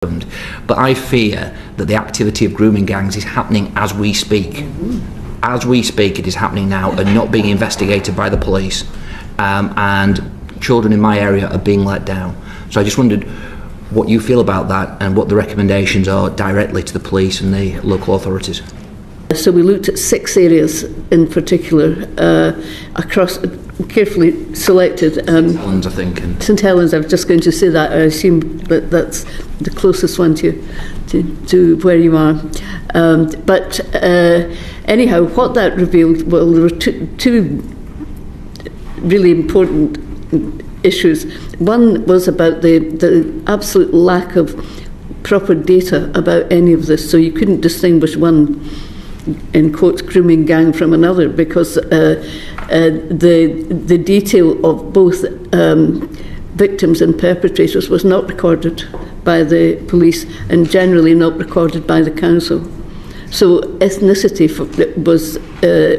But I fear that the activity of grooming gangs is happening as we speak. As we speak, it is happening now and not being investigated by the police. And children in my area are being let down. So I just wondered what you feel about that and what the recommendations are directly to the police and the local authorities. So we looked at 6 areas in particular, across carefully selected. St Helens, I think. St Helens, I was just going to say that. I assume that that's the closest one to where you are. But anyhow, what that revealed, well, there were two really important issues. One was about the absolute lack of proper data about any of this, so you couldn't distinguish one, in quotes, grooming gang from another, because the detail of both victims and perpetrators was not recorded by the police and generally not recorded by the council. So ethnicity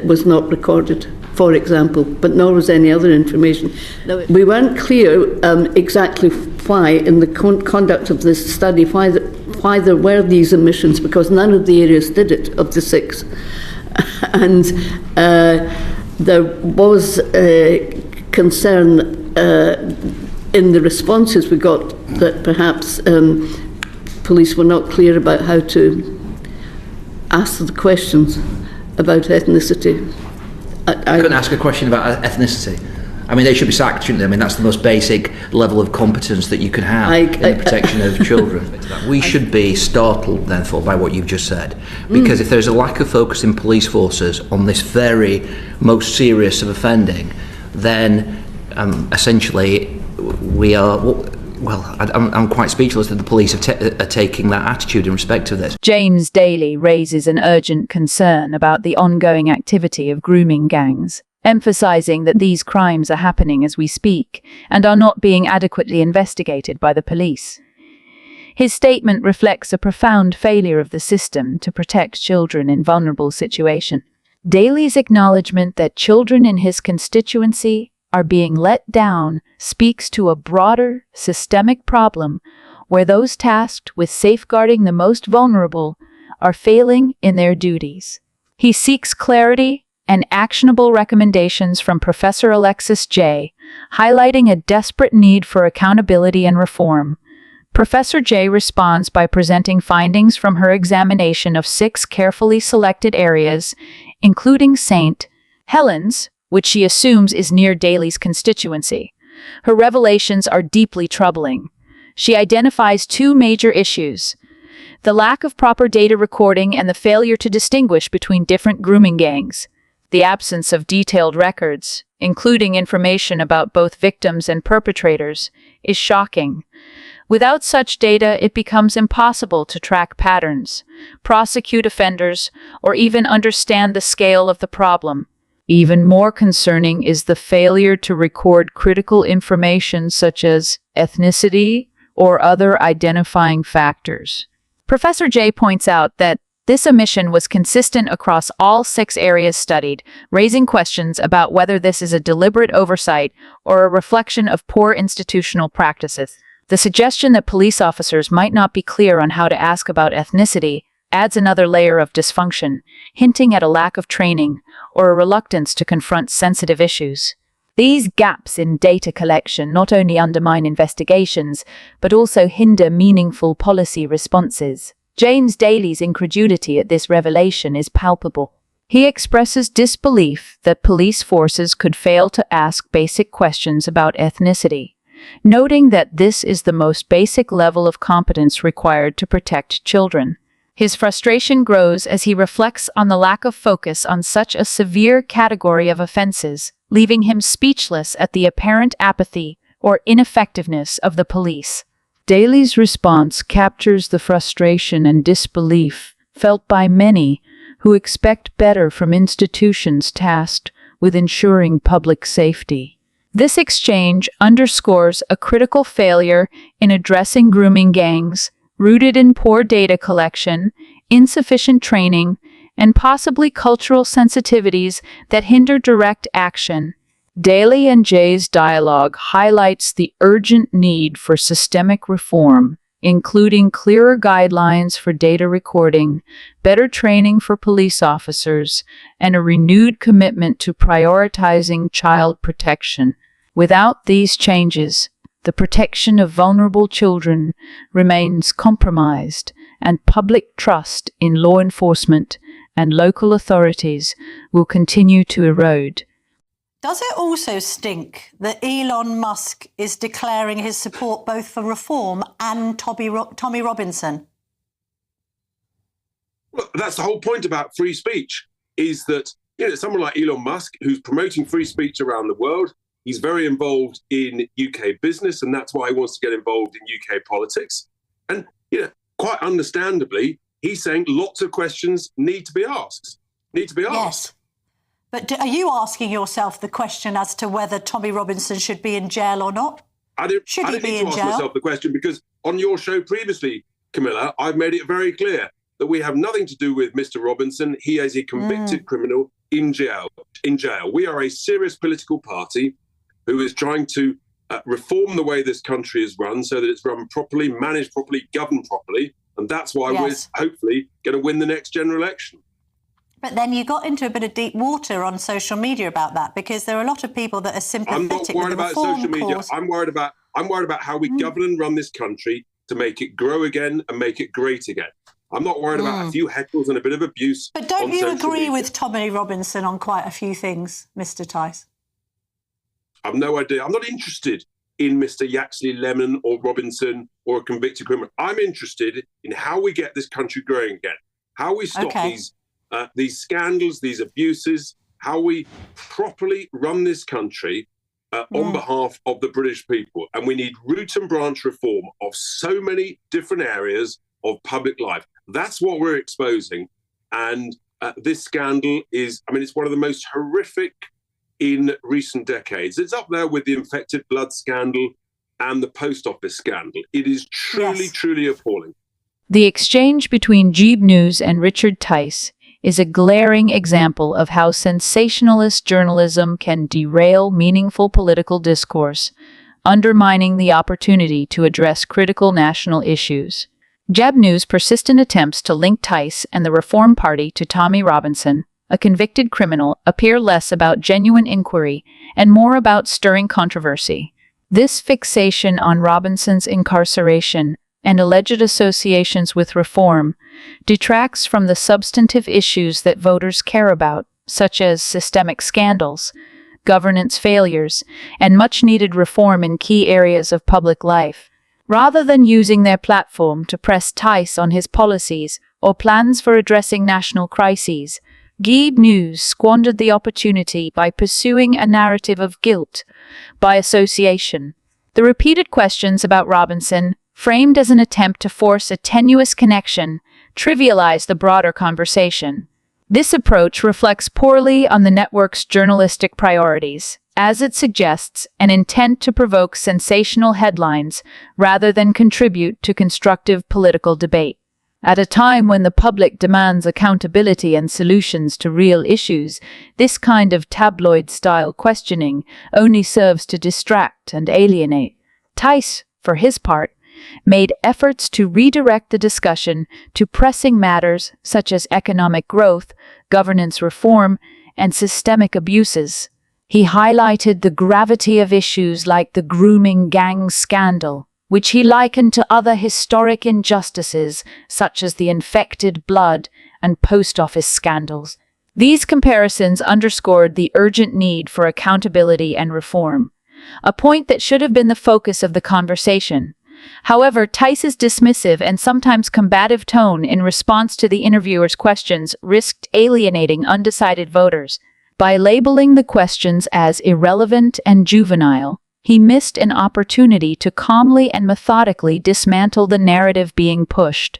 was not recorded, for example, but nor was any other information. Now, we weren't clear exactly why, in the conduct of this study, why there were these omissions, because none of the areas did it, of the 6. And there was concern in the responses we got that perhaps police were not clear about how to ask the questions about ethnicity. I couldn't ask a question about ethnicity. I mean, they should be sacked, shouldn't they? I mean, that's the most basic level of competence that you can have in the protection of children. We should be startled, therefore, by what you've just said. Because if there's a lack of focus in police forces on this very most serious of offending, then essentially we are... Well, I'm quite speechless that the police are taking that attitude in respect of this. James Daly raises an urgent concern about the ongoing activity of grooming gangs, emphasizing that these crimes are happening as we speak and are not being adequately investigated by the police. His statement reflects a profound failure of the system to protect children in vulnerable situations. Daly's acknowledgement that children in his constituency are being let down speaks to a broader, systemic problem where those tasked with safeguarding the most vulnerable are failing in their duties. He seeks clarity and actionable recommendations from Professor Alexis J., highlighting a desperate need for accountability and reform. Professor J. responds by presenting findings from her examination of 6 carefully selected areas, including St. Helens, which she assumes is near Daly's constituency. Her revelations are deeply troubling. She identifies 2 major issues: the lack of proper data recording and the failure to distinguish between different grooming gangs. The absence of detailed records, including information about both victims and perpetrators, is shocking. Without such data, it becomes impossible to track patterns, prosecute offenders, or even understand the scale of the problem. Even more concerning is the failure to record critical information such as ethnicity or other identifying factors. Professor J. points out that this omission was consistent across all 6 areas studied, raising questions about whether this is a deliberate oversight or a reflection of poor institutional practices. The suggestion that police officers might not be clear on how to ask about ethnicity adds another layer of dysfunction, hinting at a lack of training or a reluctance to confront sensitive issues. These gaps in data collection not only undermine investigations, but also hinder meaningful policy responses. James Daly's incredulity at this revelation is palpable. He expresses disbelief that police forces could fail to ask basic questions about ethnicity, noting that this is the most basic level of competence required to protect children. His frustration grows as he reflects on the lack of focus on such a severe category of offenses, leaving him speechless at the apparent apathy or ineffectiveness of the police. Daly's response captures the frustration and disbelief felt by many who expect better from institutions tasked with ensuring public safety. This exchange underscores a critical failure in addressing grooming gangs, rooted in poor data collection, insufficient training, and possibly cultural sensitivities that hinder direct action. Daly and Jay's dialogue highlights the urgent need for systemic reform including clearer guidelines for data recording, better training for police officers, and a renewed commitment to prioritizing child protection. Without these changes, the protection of vulnerable children remains compromised, and public trust in law enforcement and local authorities will continue to erode. Does it also stink that Elon Musk is declaring his support both for reform and Tommy Robinson? Well, that's the whole point about free speech, is that someone like Elon Musk, who's promoting free speech around the world, he's very involved in UK business, and that's why he wants to get involved in UK politics. And quite understandably, he's saying lots of questions need to be asked. Yes. But are you asking yourself the question as to whether Tommy Robinson should be in jail or not? I don't need to ask myself the question, because on your show previously, Camilla, I've made it very clear that we have nothing to do with Mr. Robinson. He is a convicted criminal in jail. We are a serious political party who is trying to reform the way this country is run so that it's run properly, managed properly, governed properly. And that's why we're hopefully going to win the next general election. But then you got into a bit of deep water on social media about that, because there are a lot of people that are sympathetic. I'm not worried about social media. I'm worried about how we govern and run this country to make it grow again and make it great again. I'm not worried about a few heckles and a bit of abuse. But don't you agree with Tommy Robinson on quite a few things, Mr. Tice? I've no idea. I'm not interested in Mr. Yaxley Lemon or Robinson or a convicted criminal. I'm interested in how we get this country growing again, how we stop these scandals, these abuses, how we properly run this country on behalf of the British people. And we need root and branch reform of so many different areas of public life. That's what we're exposing. And this scandal is, it's one of the most horrific in recent decades. It's up there with the infected blood scandal and the post office scandal. It is truly appalling. The exchange between Jeeb News and Richard Tice is a glaring example of how sensationalist journalism can derail meaningful political discourse, undermining the opportunity to address critical national issues. Jeeb News' persistent attempts to link Tice and the Reform Party to Tommy Robinson, a convicted criminal, appear less about genuine inquiry and more about stirring controversy. This fixation on Robinson's incarceration and alleged associations with reform detracts from the substantive issues that voters care about, such as systemic scandals, governance failures, and much-needed reform in key areas of public life. Rather than using their platform to press Tice on his policies or plans for addressing national crises, Jeeb News squandered the opportunity by pursuing a narrative of guilt by association. The repeated questions about Robinson, framed as an attempt to force a tenuous connection, trivialize the broader conversation. This approach reflects poorly on the network's journalistic priorities, as it suggests an intent to provoke sensational headlines rather than contribute to constructive political debate. At a time when the public demands accountability and solutions to real issues, this kind of tabloid-style questioning only serves to distract and alienate. Tice, for his part, made efforts to redirect the discussion to pressing matters such as economic growth, governance reform, and systemic abuses. He highlighted the gravity of issues like the grooming gang scandal, which he likened to other historic injustices such as the infected blood and post office scandals. These comparisons underscored the urgent need for accountability and reform, a point that should have been the focus of the conversation. However, Tice's dismissive and sometimes combative tone in response to the interviewer's questions risked alienating undecided voters. By labeling the questions as irrelevant and juvenile, he missed an opportunity to calmly and methodically dismantle the narrative being pushed.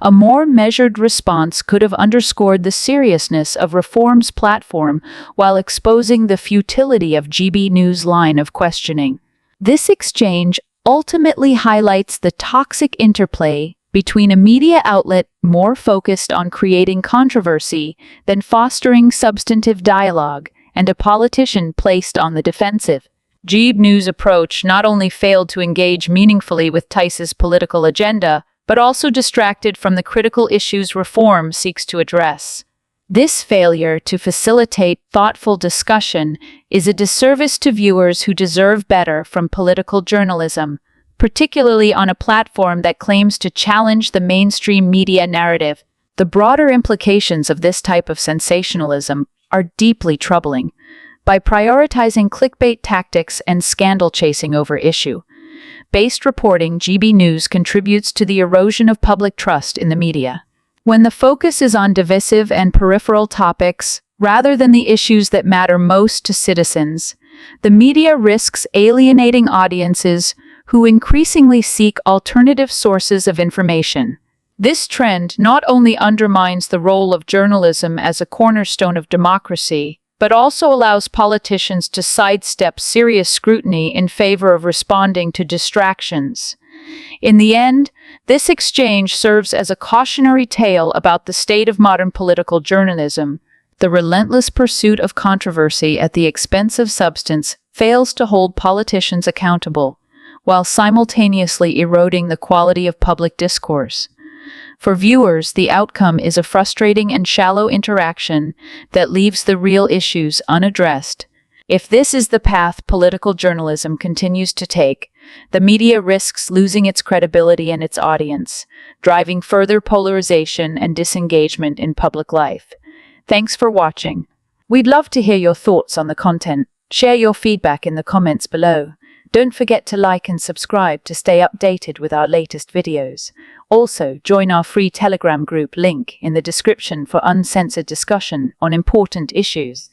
A more measured response could have underscored the seriousness of reform's platform while exposing the futility of Jeeb News' line of questioning. This exchange ultimately highlights the toxic interplay between a media outlet more focused on creating controversy than fostering substantive dialogue and a politician placed on the defensive. GB News' approach not only failed to engage meaningfully with Tice's political agenda, but also distracted from the critical issues reform seeks to address. This failure to facilitate thoughtful discussion is a disservice to viewers who deserve better from political journalism, particularly on a platform that claims to challenge the mainstream media narrative. The broader implications of this type of sensationalism are deeply troubling. By prioritizing clickbait tactics and scandal chasing over issue-based reporting, GB News contributes to the erosion of public trust in the media. When the focus is on divisive and peripheral topics, rather than the issues that matter most to citizens, the media risks alienating audiences who increasingly seek alternative sources of information. This trend not only undermines the role of journalism as a cornerstone of democracy, but also allows politicians to sidestep serious scrutiny in favor of responding to distractions. In the end, this exchange serves as a cautionary tale about the state of modern political journalism. The relentless pursuit of controversy at the expense of substance fails to hold politicians accountable, while simultaneously eroding the quality of public discourse. For viewers, the outcome is a frustrating and shallow interaction that leaves the real issues unaddressed. If this is the path political journalism continues to take, the media risks losing its credibility and its audience, driving further polarization and disengagement in public life. Thanks for watching. We'd love to hear your thoughts on the content. Share your feedback in the comments below. Don't forget to like and subscribe to stay updated with our latest videos. Also, join our free Telegram group link in the description for uncensored discussion on important issues.